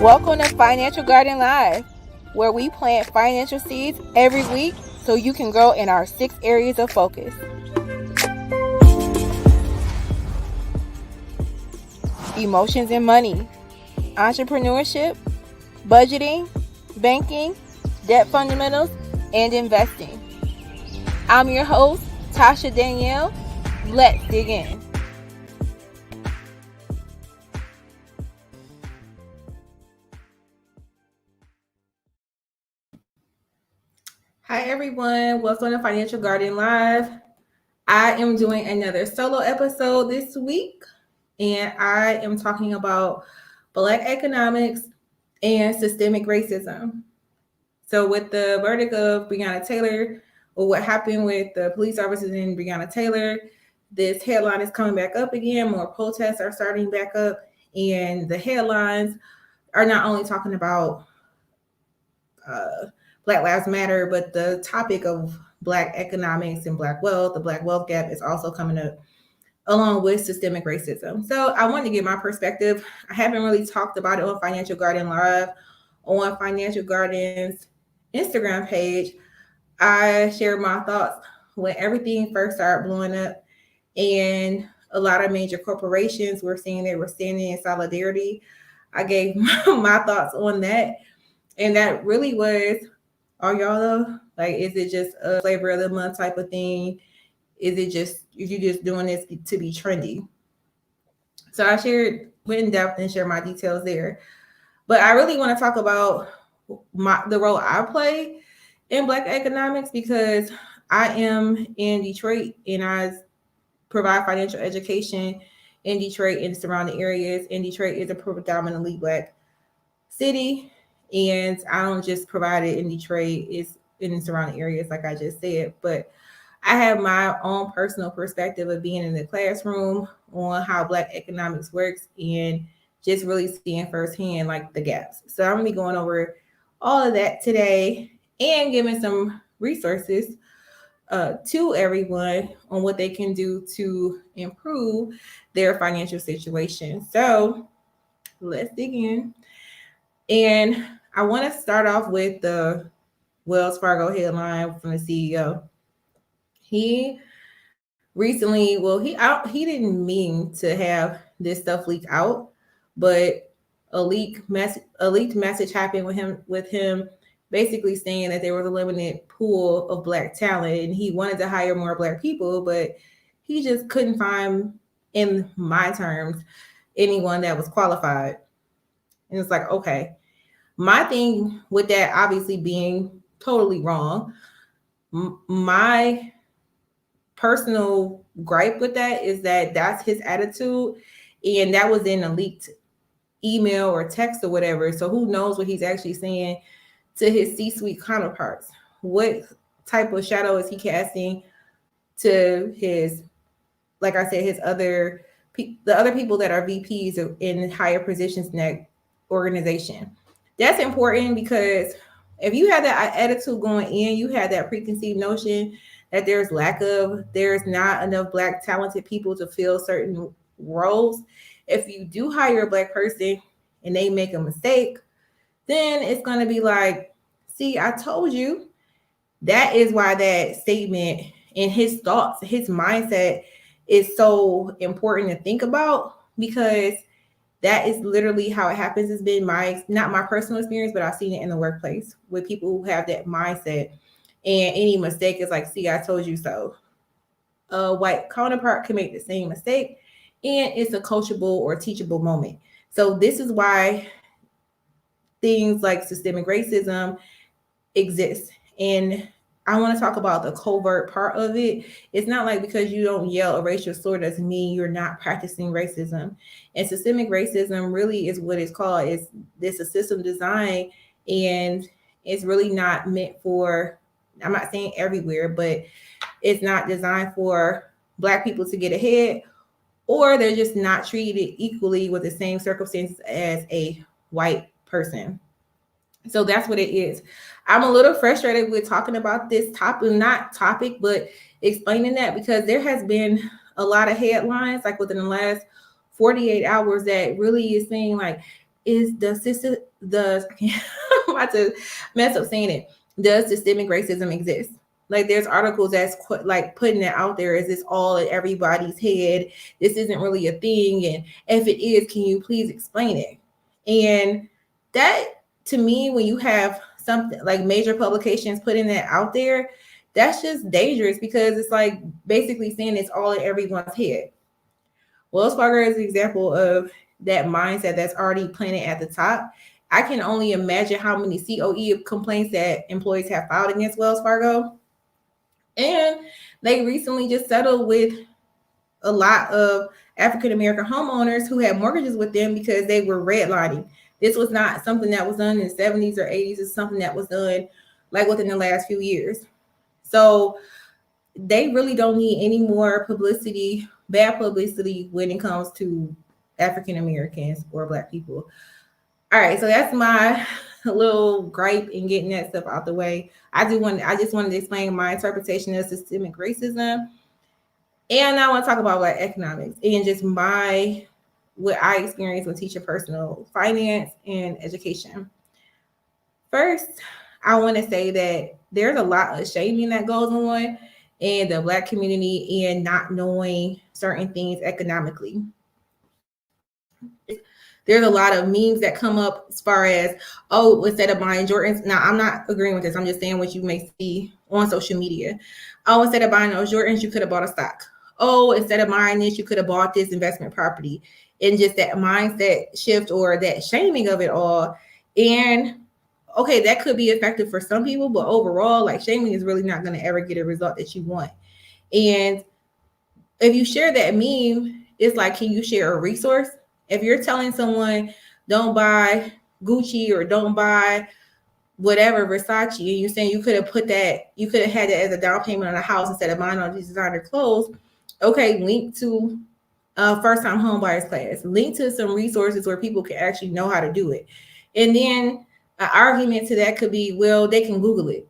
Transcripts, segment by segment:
Welcome to Financial Garden Live, where we plant financial seeds every week so you can grow in our 6 areas of focus. Emotions and money, entrepreneurship, budgeting, banking, debt fundamentals, and investing. I'm your host, Tasha Danielle. Let's dig in. Hi everyone, welcome to Financial Garden Live. I am doing another solo episode this week, and I am talking about Black economics and systemic racism. So with the verdict of Breonna Taylor, or what happened with the police officers in Breonna Taylor, this headline is coming back up again. More protests are starting back up, and the headlines are not only talking about Black Lives Matter, but the topic of Black economics and Black wealth, the Black wealth gap, is also coming up along with systemic racism. So I wanted to get my perspective. I haven't really talked about it on Financial Garden Live. On Financial Garden's Instagram page, I shared my thoughts when everything first started blowing up, and a lot of major corporations were saying they were standing in solidarity. I gave my thoughts on that, and that really was, are y'all though? Like, is it just a flavor of the month type of thing? Is you just doing this to be trendy? So I went in depth and shared my details there. But I really want to talk about the role I play in Black economics, because I am in Detroit and I provide financial education in Detroit and surrounding areas. And Detroit is a predominantly Black city. And I don't just provide it in Detroit, it's in surrounding areas, like I just said. But I have my own personal perspective of being in the classroom on how Black economics works and just really seeing firsthand like the gaps. So I'm gonna be going over all of that today and giving some resources to everyone on what they can do to improve their financial situation. So let's dig in. And I want to start off with the Wells Fargo headline from the CEO. He recently, he didn't mean to have this stuff leak out, but a leaked message happened with him basically saying that there was a limited pool of Black talent and he wanted to hire more Black people, but he just couldn't find, in my terms, anyone that was qualified. And it's like, okay. My thing with that obviously being totally wrong, my personal gripe with that is that that's his attitude, and that was in a leaked email or text or whatever. So who knows what he's actually saying to his C-suite counterparts? What type of shadow is he casting to his, like I said, the other people that are VPs in higher positions in that organization? That's important, because if you have that attitude going in, you have that preconceived notion that there's not enough Black talented people to fill certain roles. If you do hire a Black person and they make a mistake, then it's going to be like, see, I told you. That is why that statement and his thoughts, his mindset is so important to think about, because that is literally how it happens. It's been not my personal experience, but I've seen it in the workplace with people who have that mindset, and any mistake is like, see, I told you so. A white counterpart can make the same mistake, and it's a coachable or teachable moment. So this is why things like systemic racism exist. And I want to talk about the covert part of it. It's not like because you don't yell erase your slur doesn't mean you're not practicing racism. And systemic racism really is what it's called. It's a system design, and it's really not meant for, I'm not saying everywhere, but it's not designed for Black people to get ahead, or they're just not treated equally with the same circumstances as a white person. So that's what it is. I'm a little frustrated with talking about this topic, but explaining that, because there has been a lot of headlines like within the last 48 hours that really is saying like is the system, I'm about to mess up saying it. Does systemic racism exist? Like there's articles that's like putting it out there. Is this all in everybody's head? This isn't really a thing. And if it is, can you please explain it? And that, to me, when you have something like major publications putting that out there, that's just dangerous, because it's like basically saying it's all in everyone's head. Wells Fargo is an example of that mindset that's already planted at the top. I can only imagine how many COE complaints that employees have filed against Wells Fargo. And they recently just settled with a lot of African American homeowners who had mortgages with them because they were redlining. This was not something that was done in the 70s or 80s. It's something that was done like within the last few years. So they really don't need any more publicity, bad publicity, when it comes to African Americans or Black people. All right, so that's my little gripe in getting that stuff out the way. I just wanted to explain my interpretation of systemic racism. And I want to talk about Black economics and just what I experienced when teaching personal finance and education. First, I want to say that there's a lot of shaming that goes on in the Black community and not knowing certain things economically. There's a lot of memes that come up as far as, oh, instead of buying Jordans. Now, I'm not agreeing with this. I'm just saying what you may see on social media. Oh, instead of buying those Jordans, you could have bought a stock. Oh, instead of buying this, you could have bought this investment property. And just that mindset shift or that shaming of it all. And okay, that could be effective for some people, but overall, like, shaming is really not going to ever get a result that you want. And if you share that meme, it's like, can you share a resource? If you're telling someone don't buy Gucci or don't buy whatever Versace, and you're saying you could have had that as a down payment on a house instead of buying all these designer clothes, okay, link to first-time home buyers class, link to some resources where people can actually know how to do it. And then an argument to that could be, well, they can Google it.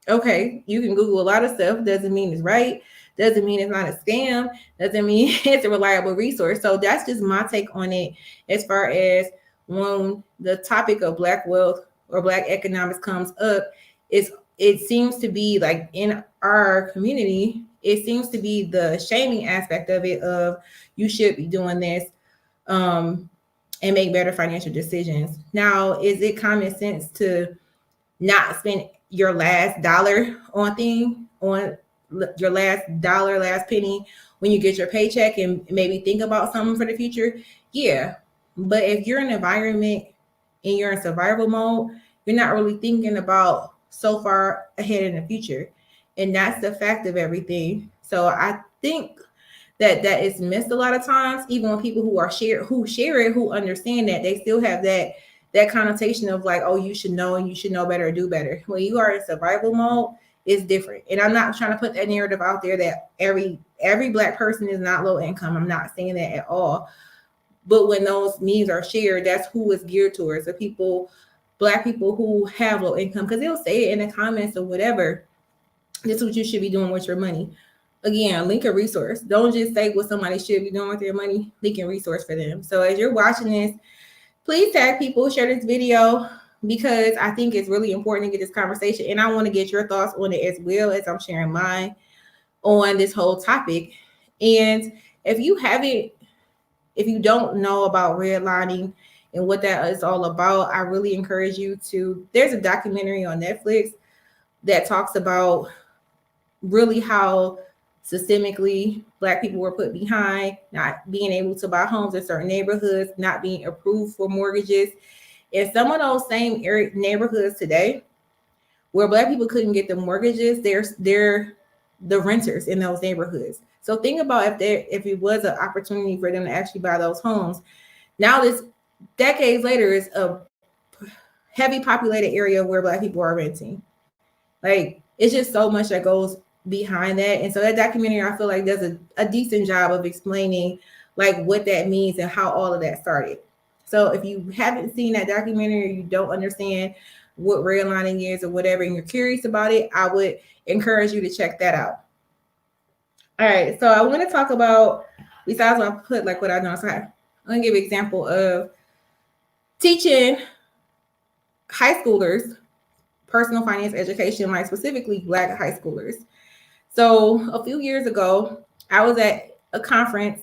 Okay, you can Google a lot of stuff. Doesn't mean it's right. Doesn't mean it's not a scam. Doesn't mean it's a reliable resource. So that's just my take on it as far as when the topic of Black wealth or Black economics comes up. It seems to be like in our community, it seems to be the shaming aspect of it, of you should be doing this and make better financial decisions. Now, is it common sense to not spend your last dollar on your last dollar, last penny when you get your paycheck and maybe think about something for the future? Yeah. But if you're in an environment and you're in survival mode, you're not really thinking about so far ahead in the future. And that's the fact of everything. So I think that is missed a lot of times, even when people who share it, who understand that, they still have that connotation of like, oh, you should know and you should know better or do better. When you are in survival mode, it's different. And I'm not trying to put that narrative out there that every Black person is not low income. I'm not saying that at all. But when those memes are shared, that's who it's geared towards, the people, Black people who have low income, because they'll say it in the comments or whatever. This is what you should be doing with your money. Again, link a resource. Don't just say what somebody should be doing with their money. Link a resource for them. So as you're watching this, please tag people, share this video, because I think it's really important to get this conversation. And I want to get your thoughts on it as well, as I'm sharing mine on this whole topic. And if you don't know about redlining and what that is all about, I really encourage you to, there's a documentary on Netflix that talks about really how systemically Black people were put behind, not being able to buy homes in certain neighborhoods, not being approved for mortgages. In some of those same neighborhoods today, where Black people couldn't get the mortgages, they're the renters in those neighborhoods. So think about if it was an opportunity for them to actually buy those homes. Now this decades later is a heavy populated area where Black people are renting. Like, it's just so much that goes behind that. And so that documentary, I feel like, does a decent job of explaining like what that means and how all of that started. So if you haven't seen that documentary, or you don't understand what redlining is or whatever, and you're curious about it, I would encourage you to check that out. All right, so I want to talk about, besides what I put, like what I've done, so I'm going to give an example of teaching high schoolers personal finance education, like specifically Black high schoolers. So a few years ago, I was at a conference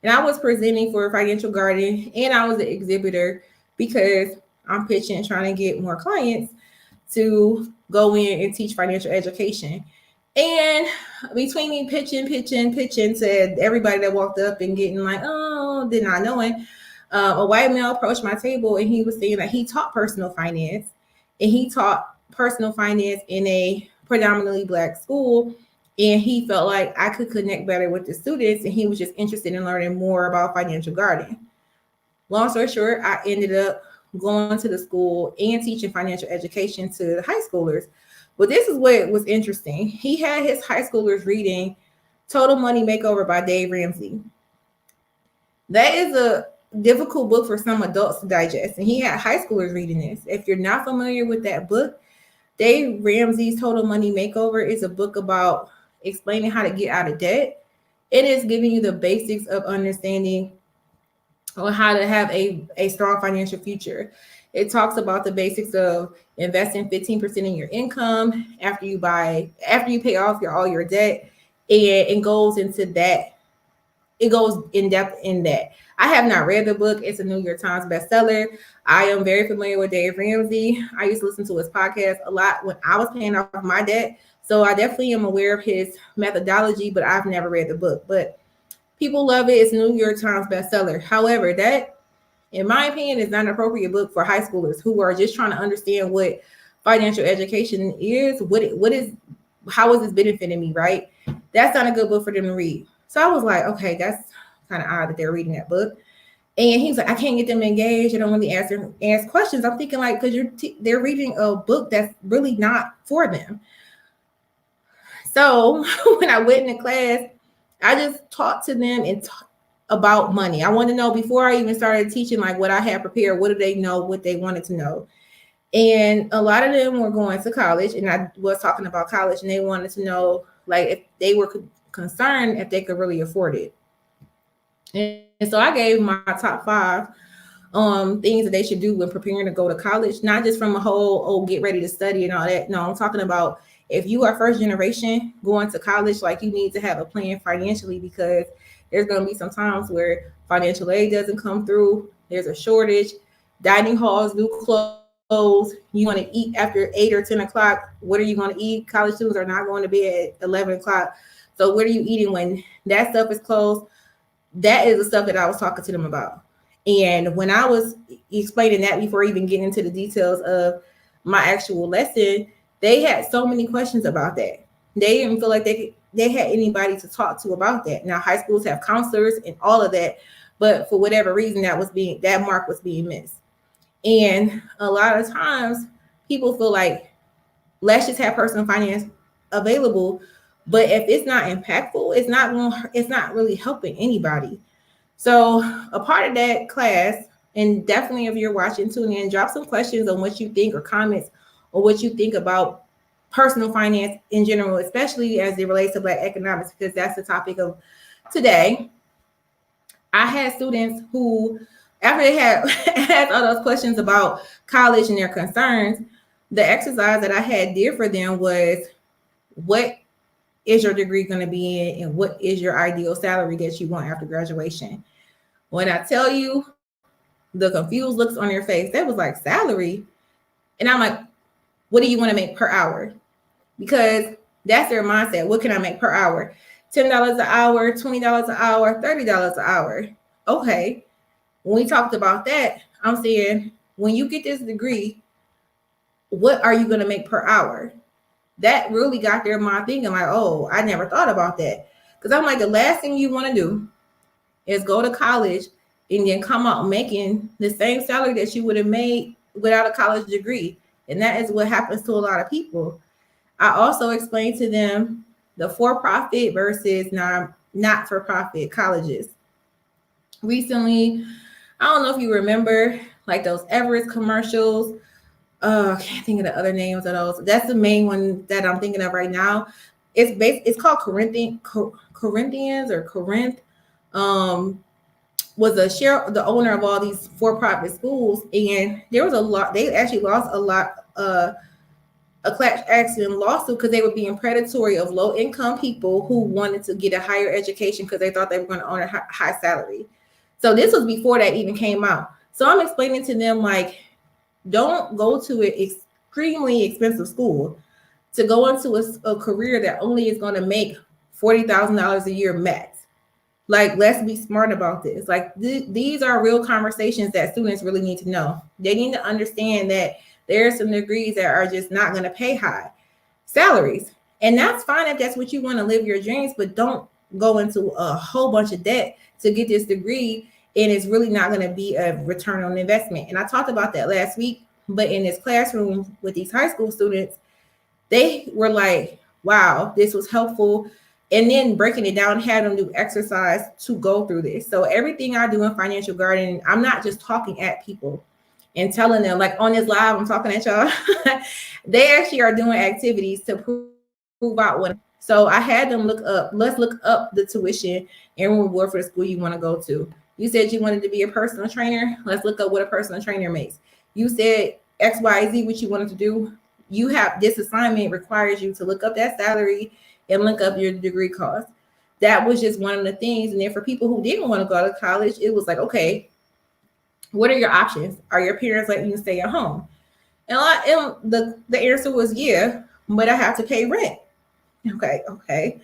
and I was presenting for Financial Garden and I was an exhibitor because I'm pitching, trying to get more clients to go in and teach financial education. And between me pitching to everybody that walked up and getting like, oh, did not knowing, a white male approached my table and he was saying that he taught personal finance and he taught personal finance in a predominantly Black school. And he felt like I could connect better with the students and he was just interested in learning more about financial gardening. Long story short, I ended up going to the school and teaching financial education to the high schoolers. But this is what was interesting. He had his high schoolers reading Total Money Makeover by Dave Ramsey. That is a difficult book for some adults to digest. And he had high schoolers reading this. If you're not familiar with that book, Dave Ramsey's Total Money Makeover is a book about explaining how to get out of debt. It is giving you the basics of understanding on how to have a strong financial future. It talks about the basics of investing 15% in your income after you pay off all your debt, and it goes into that. It goes in depth in that. I have not read the book. It's a New York Times bestseller. I am very familiar with Dave Ramsey. I used to listen to his podcast a lot when I was paying off my debt. So I definitely am aware of his methodology, but I've never read the book. But people love it. It's a New York Times bestseller. However, that, in my opinion, is not an appropriate book for high schoolers who are just trying to understand what financial education is. How is this benefiting me, right? That's not a good book for them to read. So I was like, okay, that's kind of odd that they're reading that book. And he's like, I can't get them engaged. I don't really ask questions. I'm thinking like, because they're reading a book that's really not for them. So when I went into class, I just talked to them about money. I wanted to know before I even started teaching, like what I had prepared, what did they know, what they wanted to know. And a lot of them were going to college, and I was talking about college, and they wanted to know like if they were concerned if they could really afford it. And so I gave my top 5 things that they should do when preparing to go to college, not just from a whole, get ready to study and all that. No, I'm talking about if you are first generation going to college, like you need to have a plan financially, because there's going to be some times where financial aid doesn't come through. There's a shortage. Dining halls do close. You want to eat after 8 or 10 o'clock. What are you going to eat? College students are not going to bed at 11 o'clock. So what are you eating when that stuff is closed? That is the stuff that I was talking to them about. And when I was explaining that before even getting into the details of my actual lesson, they had so many questions about that. They didn't feel like they had anybody to talk to about that. Now, high schools have counselors and all of that, but for whatever reason, that mark was being missed. And a lot of times, people feel like, let's just have personal finance available, but if it's not impactful, it's not really helping anybody. So a part of that class, and definitely if you're watching, tune in, drop some questions on what you think or comments on what you think about personal finance in general, especially as it relates to Black economics, because that's the topic of today. I had students who, after they had asked all those questions about college and their concerns, the exercise that I had did for them was, what is your degree going to be in, and what is your ideal salary that you want after graduation? When I tell you the confused looks on their face, that was like, salary? And I'm like, what do you want to make per hour? Because that's their mindset. What can I make per hour? $10 an hour, $20 an hour, $30 an hour. Okay. When we talked about that, I'm saying, when you get this degree, what are you going to make per hour? That really got their mind thinking like, oh, I never thought about that. Because I'm like, the last thing you want to do is go to college and then come out making the same salary that you would have made without a college degree. And that is what happens to a lot of people. I also explained to them the for-profit versus not-for-profit colleges. Recently, I don't know if you remember, like those Everest commercials. I can't think of the other names of those. That's the main one that I'm thinking of right now. It's called Corinthians or Corinth. was the owner of all these for-profit schools, and there was a lot. They actually lost a lot. A class action lawsuit because they were being predatory of low income people who wanted to get a higher education because they thought they were going to earn a high salary. So this was before that even came out. So I'm explaining to them, like, don't go to an extremely expensive school to go into a career that only is going to make $40,000 a year max. Like, let's be smart about this. Like, these are real conversations that students really need to know. They need to understand that there are some degrees that are just not going to pay high salaries. And that's fine if that's what you want to live your dreams, but don't go into a whole bunch of debt to get this degree, and it's really not going to be a return on investment. And I talked about that last week, but in this classroom with these high school students, they were like, wow, this was helpful. And then breaking it down, had them do exercise to go through this. So everything I do in financial gardening, I'm not just talking at people and telling them, like, on this live, I'm talking at y'all. They actually are doing activities to prove out what. So I had them let's look up the tuition and reward for the school you want to go to. You said you wanted to be a personal trainer. Let's look up what a personal trainer makes. You said XYZ, what you wanted to do. You have this assignment requires you to look up that salary and look up your degree cost. That was just one of the things. And then for people who didn't want to go to college, it was like, okay, what are your options? Are your parents letting you stay at home? And the answer was yeah, but I have to pay rent. Okay.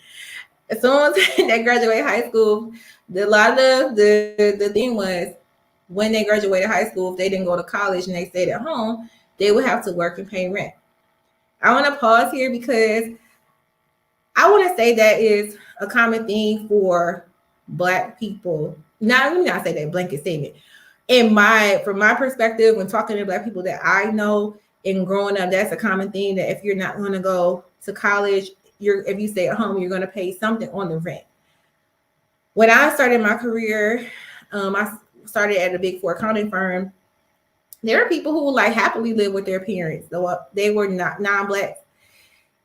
As soon as they graduate high school, the thing was, when they graduated high school, if they didn't go to college and they stayed at home, they would have to work and pay rent. I want to pause here because I want to say that is a common thing for Black people. Let me not say that blanket statement. From my perspective, when talking to Black people that I know and growing up, that's a common thing, that if you're not going to go to college, if you stay at home, you're going to pay something on the rent. When I started my career, I started at a Big Four accounting firm. There are people who like happily live with their parents, though they were not non-Black.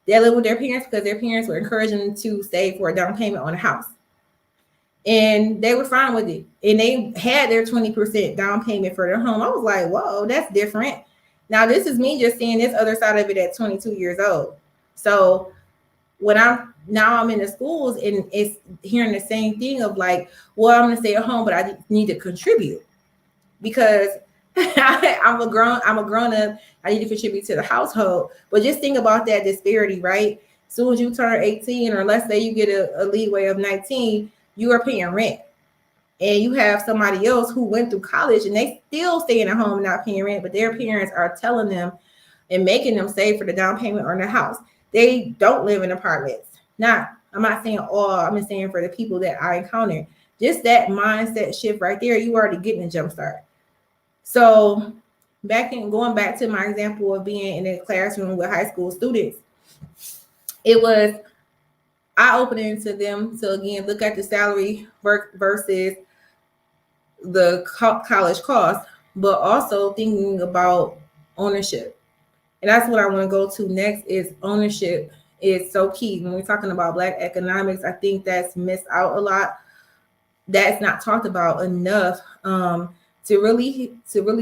They live with their parents because their parents were encouraging them to save for a down payment on a house. And they were fine with it. And they had their 20% down payment for their home. I was like, whoa, that's different. Now, this is me just seeing this other side of it at 22 years old. So when I'm in the schools and it's hearing the same thing of like, well, I'm going to stay at home, but I need to contribute because I'm a grown up. I need to contribute to the household. But just think about that disparity, right? As soon as you turn 18, or let's say you get a leeway of 19, you are paying rent. And you have somebody else who went through college and they still staying at home not paying rent, but their parents are telling them and making them save for the down payment on their house. They don't live in apartments. I'm not saying all, I'm just saying for the people that I encountered. Just that mindset shift right there, you already getting a jump start. So going back to my example of being in a classroom with high school students, it was eye-opening to them to, again, look at the salary versus the college cost, but also thinking about ownership. And that's what I want to go to next, is ownership is so key. When we're talking about Black economics, I think that's missed out a lot. That's not talked about enough. To really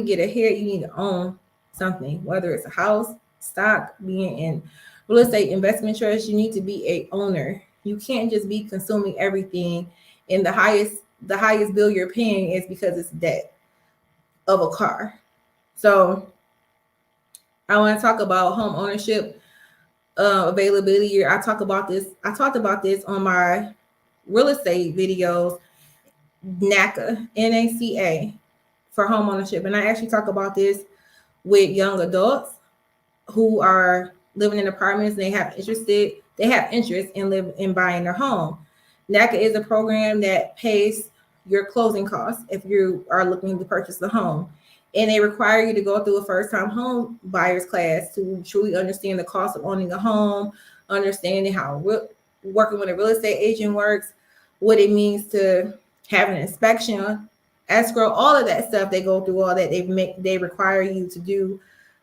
get ahead, you need to own something, whether it's a house, stock, being in real estate, investment trust. You need to be a owner. You can't just be consuming everything. And the highest bill you're paying is because it's debt of a car. So I want to talk about home ownership availability. I talked about this on my real estate videos, NACA, for home ownership. And I actually talk about this with young adults who are living in apartments and they have interest in buying their home. NACA is a program that pays your closing costs if you are looking to purchase a home. And they require you to go through a first-time home buyer's class to truly understand the cost of owning a home, understanding how working with a real estate agent works, what it means to have an inspection, escrow, all of that stuff. They go through all that. They require you to do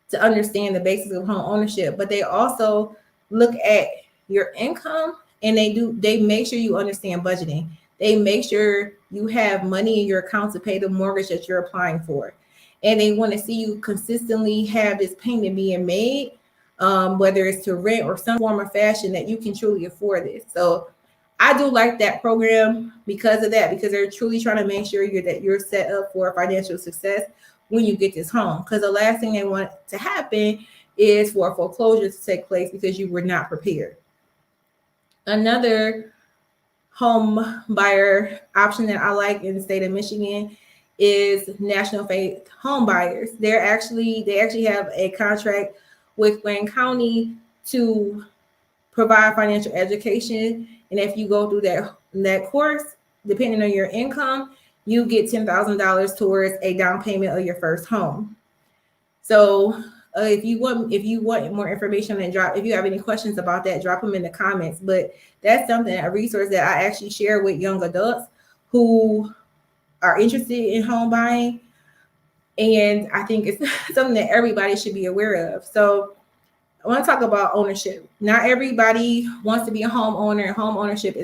to understand the basics of home ownership. But they also look at your income, and they make sure you understand budgeting. They make sure you have money in your account to pay the mortgage that you're applying for. And they want to see you consistently have this payment being made, whether it's to rent or some form of fashion that you can truly afford this. So I do like that program because of that, because they're truly trying to make sure that you're set up for financial success when you get this home. Because the last thing they want to happen is for a foreclosure to take place because you were not prepared. Another home buyer option that I like in the state of Michigan is National Faith Home Buyers. They actually have a contract with Wayne County to provide financial education. And if you go through that course, depending on your income, you get $10,000 towards a down payment of your first home. So if you want more information, and if you have any questions about that, drop them in the comments. But that's something, a resource that I actually share with young adults who are interested in home buying. And I think it's something that everybody should be aware of. So I want to talk about ownership. Not everybody wants to be a homeowner. Home ownership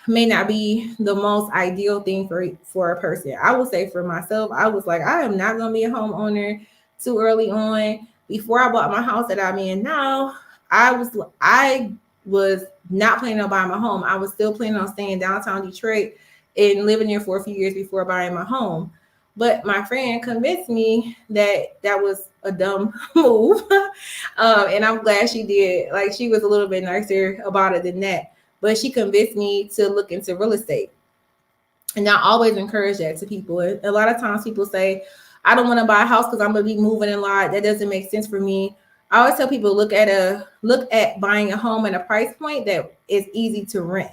may not be the most ideal thing for a person. I would say for myself, I was like, I am not going to be a homeowner too early on. Before I bought my house that I'm in now, I was not planning on buying my home. I was still planning on staying downtown Detroit and living there for a few years before buying my home. But my friend convinced me that was a dumb move. And I'm glad she did. Like, she was a little bit nicer about it than that. But she convinced me to look into real estate. And I always encourage that to people. A lot of times people say, I don't want to buy a house because I'm going to be moving a lot. That doesn't make sense for me. I always tell people, look at buying a home at a price point that is easy to rent.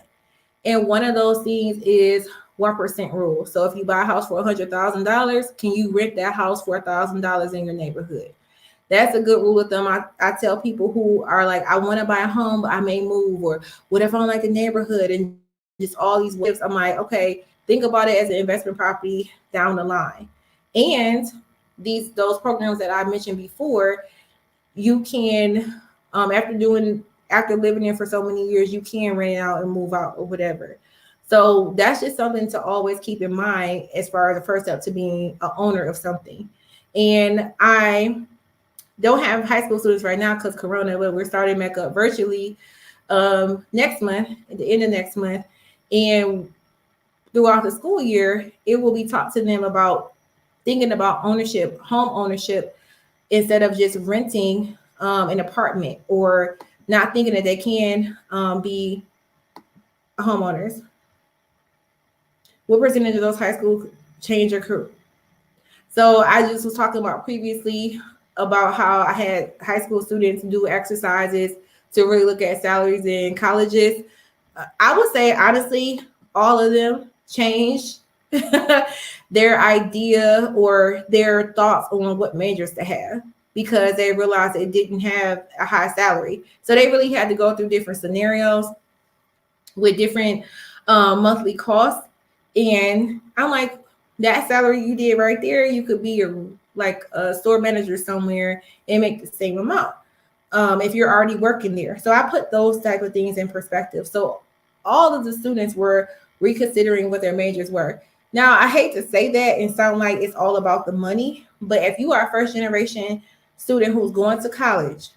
And one of those things is 1% rule. So if you buy a house for $100,000, can you rent that house for $1,000 in your neighborhood? That's a good rule of thumb. I tell people who are like, I want to buy a home, but I may move, or what if I don't like the neighborhood, and just all these tips. I'm like, okay, think about it as an investment property down the line. And those programs that I mentioned before, you can, after living there for so many years, you can rent it out and move out or whatever. So that's just something to always keep in mind as far as the first step to being an owner of something. And I don't have high school students right now because Corona, but we're starting back up virtually next month, at the end of next month. And throughout the school year, it will be taught to them about thinking about ownership, home ownership, instead of just renting an apartment, or not thinking that they can be homeowners. What percentage of those high school change your career? So I just was talking about previously about how I had high school students do exercises to really look at salaries in colleges. I would say, honestly, all of them changed their idea or their thoughts on what majors to have, because they realized they didn't have a high salary. So they really had to go through different scenarios with different monthly costs. And I'm like, that salary you did right there, you could be a store manager somewhere and make the same amount if you're already working there. So I put those type of things in perspective. So all of the students were reconsidering what their majors were. Now, I hate to say that and sound like it's all about the money, but if you are a first generation student who's going to college,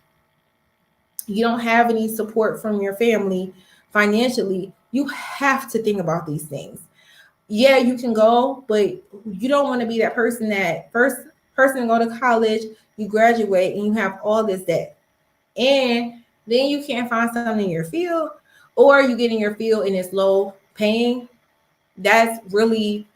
you don't have any support from your family financially, you have to think about these things. Yeah, you can go, but you don't want to be that person that first person to go to college, you graduate and you have all this debt. And then you can't find something in your field, or you get in your field and it's low paying. That's really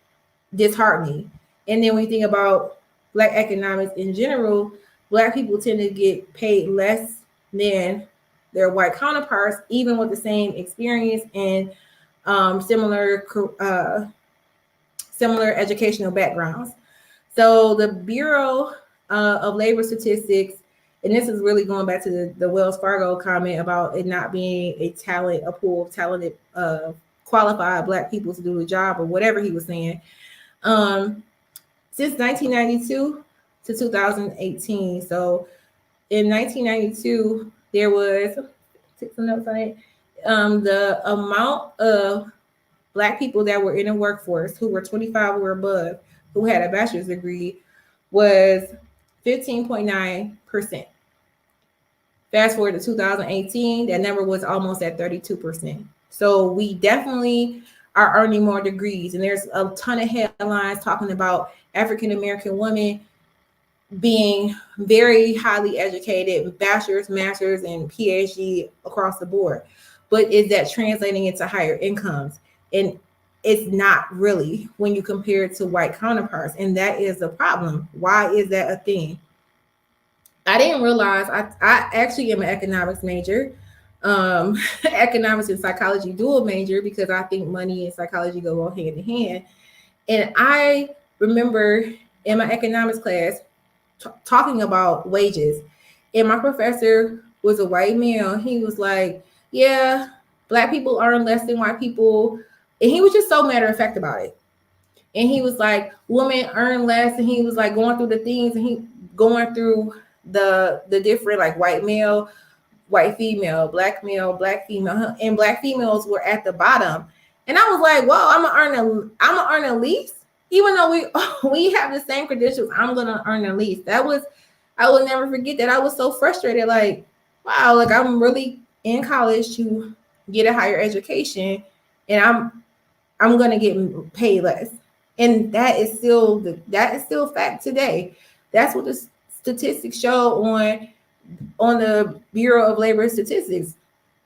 disheartening. And then when you think about Black economics in general, Black people tend to get paid less than their white counterparts, even with the same experience and similar educational backgrounds. So the Bureau of Labor Statistics, and this is really going back to the Wells Fargo comment about it not being a pool of talented, qualified Black people to do the job, or whatever he was saying. Since 1992 to 2018. So in 1992, there was, take some notes on it. The amount of Black people that were in the workforce who were 25 or above, who had a bachelor's degree, was 15.9%. Fast forward to 2018, that number was almost at 32%. So we definitely are earning more degrees. And there's a ton of headlines talking about African American women being very highly educated, bachelor's, master's, and PhD across the board. But is that translating into higher incomes? And it's not really when you compare it to white counterparts. And that is the problem. Why is that a thing? I didn't realize I actually am an economics major, economics and psychology dual major, because I think money and psychology go all hand in hand. And I remember in my economics class talking about wages, and my professor was a white male. He was like, yeah, Black people earn less than white people. And he was just so matter of fact about it. And he was like, women earn less. And he was like going through the things, and he going through the different, like, white male, white female, black male, black female, and Black females were at the bottom. And I was like, well, I'm gonna earn the least, even though we have the same credentials. I'm gonna earn the least. I will never forget that. I was so frustrated, like, wow, like, I'm really in college to get a higher education, and I'm gonna get paid less. And that is still fact today. That's what the statistics show on the Bureau of Labor Statistics,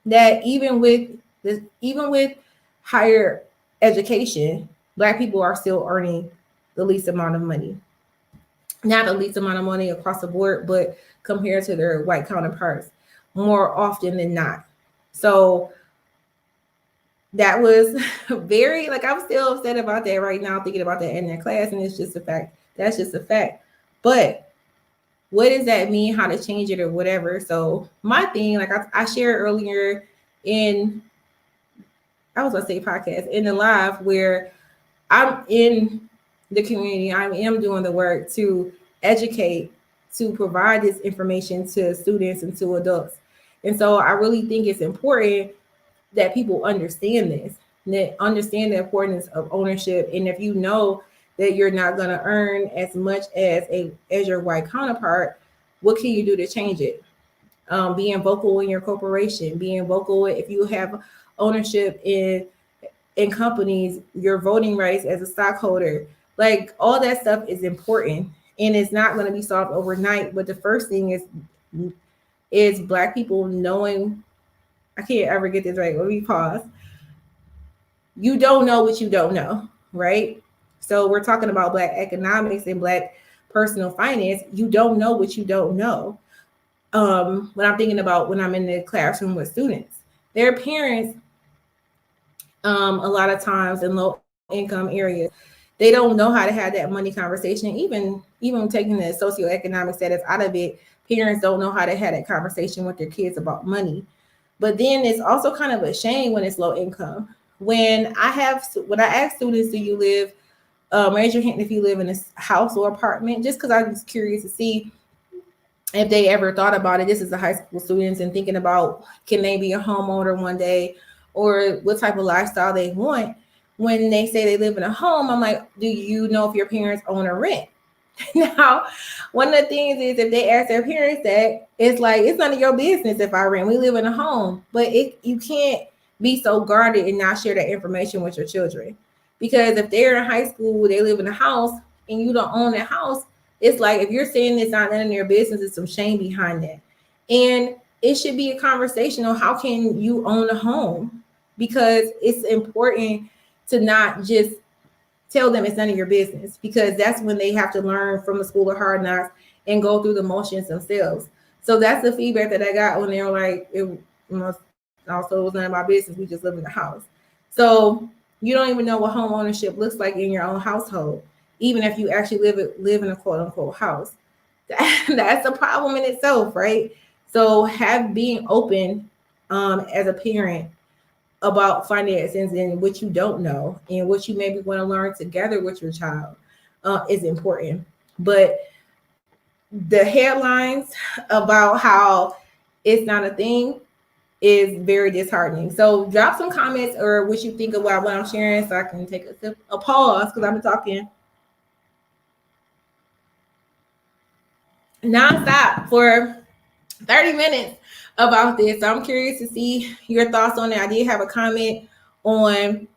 that even with higher education, Black people are still earning the least amount of money. Not the least amount of money across the board, but compared to their white counterparts more often than not. So that was very, like, I'm still upset about that right now, thinking about that in that class, and it's just a fact. That's just a fact. But what does that mean? How to change it or whatever? So my thing, like I shared earlier in, I was gonna say podcast, in the live, where I'm in the community, I am doing the work to educate, to provide this information to students and to adults. And so I really think it's important that people understand this, that understand the importance of ownership. And if you know that you're not going to earn as much as your white counterpart, what can you do to change it? Being vocal in your corporation, being vocal if you have ownership in companies, your voting rights as a stockholder, like, all that stuff is important, and it's not going to be solved overnight. But the first thing is Black people knowing. I can't ever get this right. Let me pause. You don't know what you don't know, right? So we're talking about Black economics and Black personal finance. You don't know what you don't know. When I'm thinking about when I'm in the classroom with students, their parents, a lot of times in low income areas, they don't know how to have that money conversation. Even taking the socioeconomic status out of it, parents don't know how to have that conversation with their kids about money. But then it's also kind of a shame when it's low income. When I ask students, do you live, raise your hand if you live in a house or apartment, just because I'm just curious to see if they ever thought about it. This is the high school students, and thinking about, can they be a homeowner one day, or what type of lifestyle they want. When they say they live in a home, I'm like, do you know if your parents own or rent? Now, one of the things is, if they ask their parents that, it's like, it's none of your business if I rent. We live in a home. But you can't be so guarded and not share that information with your children. Because if they're in high school, they live in a house, and you don't own that house, it's like, if you're saying it's not none of your business, it's some shame behind that. And it should be a conversation on how can you own a home, because it's important to not just tell them it's none of your business, because that's when they have to learn from the school of hard knocks and go through the motions themselves. So that's the feedback that I got when they were like, it was none of my business. We just live in the house. So you don't even know what home ownership looks like in your own household, even if you actually live in a quote unquote house. That's a problem in itself, right? So being open as a parent about finances and what you don't know and what you maybe want to learn together with your child is important. But the headlines about how it's not a thing is very disheartening. So drop some comments or what you think about what I'm sharing so I can take a pause because I've been talking nonstop for 30 minutes about this. So I'm curious to see your thoughts on it. I did have a comment on,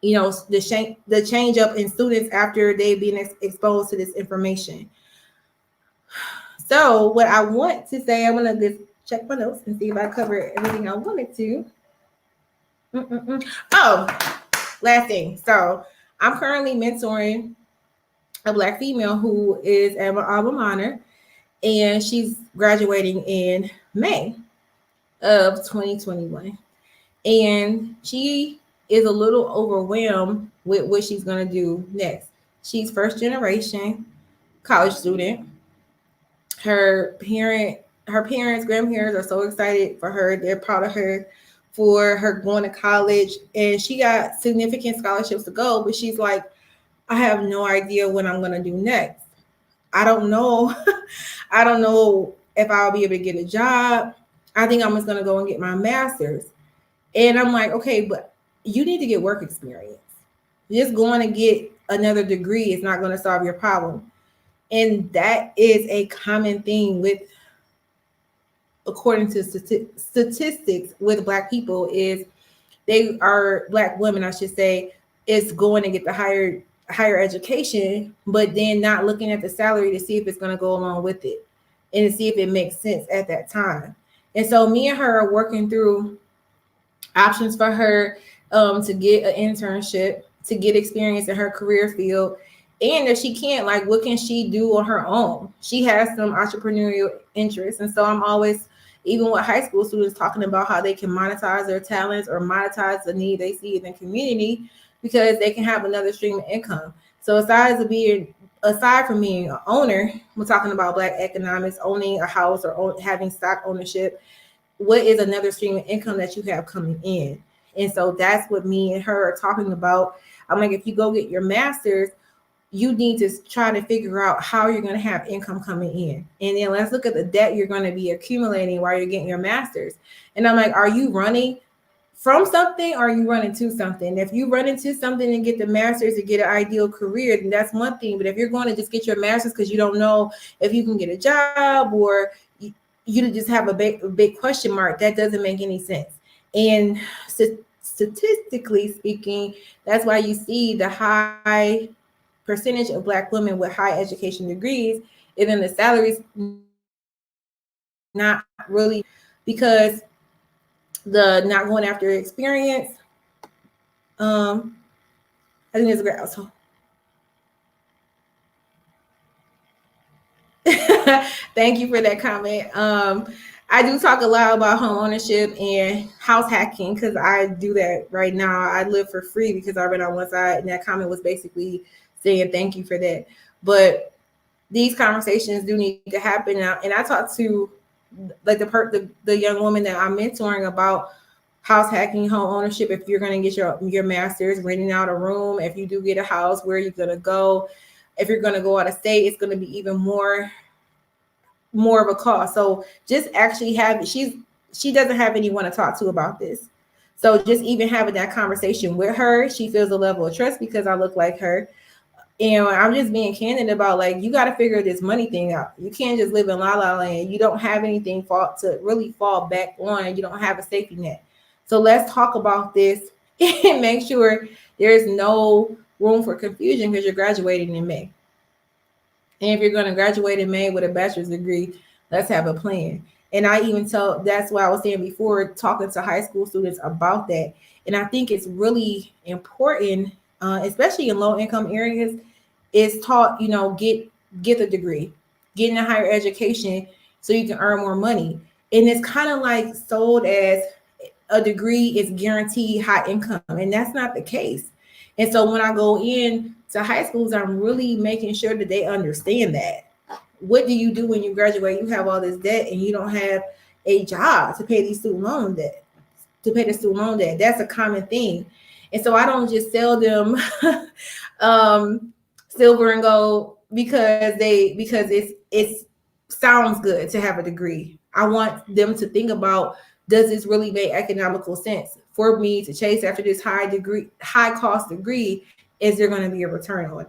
you know, the change up in students after they've been exposed to this information. So what I want to say, I want to just check my notes and see if I covered everything I wanted to. Oh, last thing. So I'm currently mentoring a Black female who is at my alma mater, and she's graduating in May of 2021. And she is a little overwhelmed with what she's going to do next. She's first generation college student. Her parents, grandparents are so excited for her. They're proud of her for her going to college, and she got significant scholarships to go, but she's like, I have no idea what I'm going to do next. I don't know. I don't know if I'll be able to get a job. I think I'm just going to go and get my master's. And I'm like, okay, but you need to get work experience. Just going to get another degree is not going to solve your problem. And that is a common thing with, according to statistics with Black people, is they are Black women, I should say, is going to get the higher education, but then not looking at the salary to see if it's going to go along with it and to see if it makes sense at that time. And so me and her are working through options for her to get an internship, to get experience in her career field. And if she can't, like, what can she do on her own? She has some entrepreneurial interests. And so I'm always, even with high school students, talking about how they can monetize their talents or monetize the need they see in the community, because they can have another stream of income. So aside from being an owner, we're talking about Black economics, owning a house or having stock ownership. What is another stream of income that you have coming in? And so that's what me and her are talking about. I'm like, if you go get your master's, you need to try to figure out how you're going to have income coming in. And then let's look at the debt you're going to be accumulating while you're getting your master's. And I'm like, are you running from something or are you running to something? If you run into something and get the master's to get an ideal career, then that's one thing. But if you're going to just get your master's because you don't know if you can get a job, or you just have a big question mark, that doesn't make any sense. And statistically speaking, that's why you see the high percentage of Black women with high education degrees, and then the salaries not really, because the not going after experience. I think it's a great also. Thank you for that comment. I do talk a lot about home ownership and house hacking because I do that right now. I live for free because I read on one side, and that comment was basically saying thank you for that. But these conversations do need to happen now. And I talk to like the young woman that I'm mentoring about house hacking, home ownership. If you're going to get your master's, renting out a room, if you do get a house, where you're going to go. If you're going to go out of state, it's going to be even more of a cost. So just actually she doesn't have anyone to talk to about this. So just even having that conversation with her, she feels a level of trust because I look like her. And I'm just being candid about, like, you got to figure this money thing out. You can't just live in la la land. You don't have anything to really fall back on. You don't have a safety net. So let's talk about this and make sure there's no room for confusion because you're graduating in May. And if you're going to graduate in May with a bachelor's degree, let's have a plan. And I even that's why I was saying before, talking to high school students about that. And I think it's really important, especially in low income areas, is taught, get the degree, getting a higher education so you can earn more money. And it's kind of like sold as a degree is guaranteed high income. And that's not the case. And so when I go in to high schools, I'm really making sure that they understand that. What do you do when you graduate? You have all this debt and you don't have a job to pay the student loan debt. That's a common thing. And so I don't just sell them silver and gold because it sounds good to have a degree. I want them to think about does this really make economical sense for me to chase after this high cost degree? Is there going to be a return on it?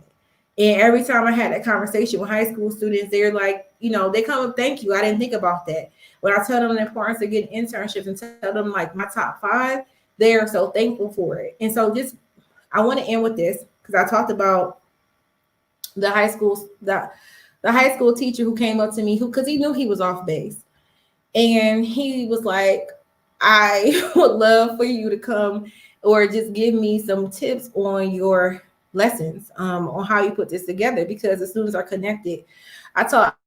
And every time I had that conversation with high school students, they're like, they come up, thank you. I didn't think about that. When I tell them the importance of getting internships and tell them like my top 5, they are so thankful for it. And so I want to end with this because I talked about the high school teacher who came up to me because he knew he was off base. And he was like, I would love for you to come or just give me some tips on your lessons, on how you put this together, because the students are connected. I taught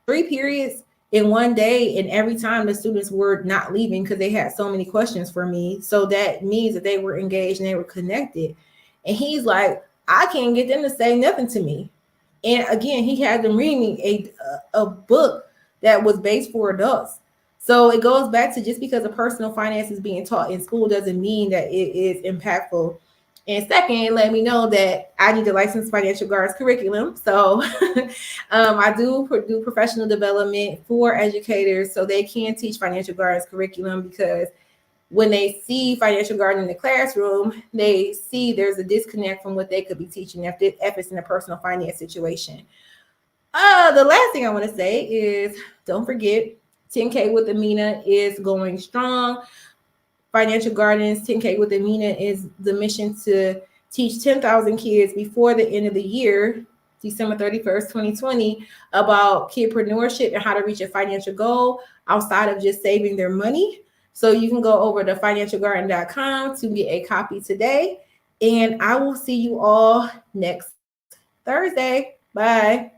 3 periods in one day, and every time the students were not leaving because they had so many questions for me. So that means that they were engaged and they were connected. And he's like, I can't get them to say nothing to me. And again, he had them reading a book that was based for adults. So it goes back to, just because of personal finance is being taught in school doesn't mean that it is impactful. And second, let me know that I need a licensed financial guards curriculum. So I do professional development for educators so they can teach financial guards curriculum, because when they see financial guard in the classroom, they see there's a disconnect from what they could be teaching if it's in a personal finance situation. The last thing I want to say is, don't forget, 10K with Amina is going strong. Financial Gardens 10K with Amina is the mission to teach 10,000 kids before the end of the year, December 31st, 2020, about kidpreneurship and how to reach a financial goal outside of just saving their money. So you can go over to financialgarden.com to get a copy today. And I will see you all next Thursday. Bye.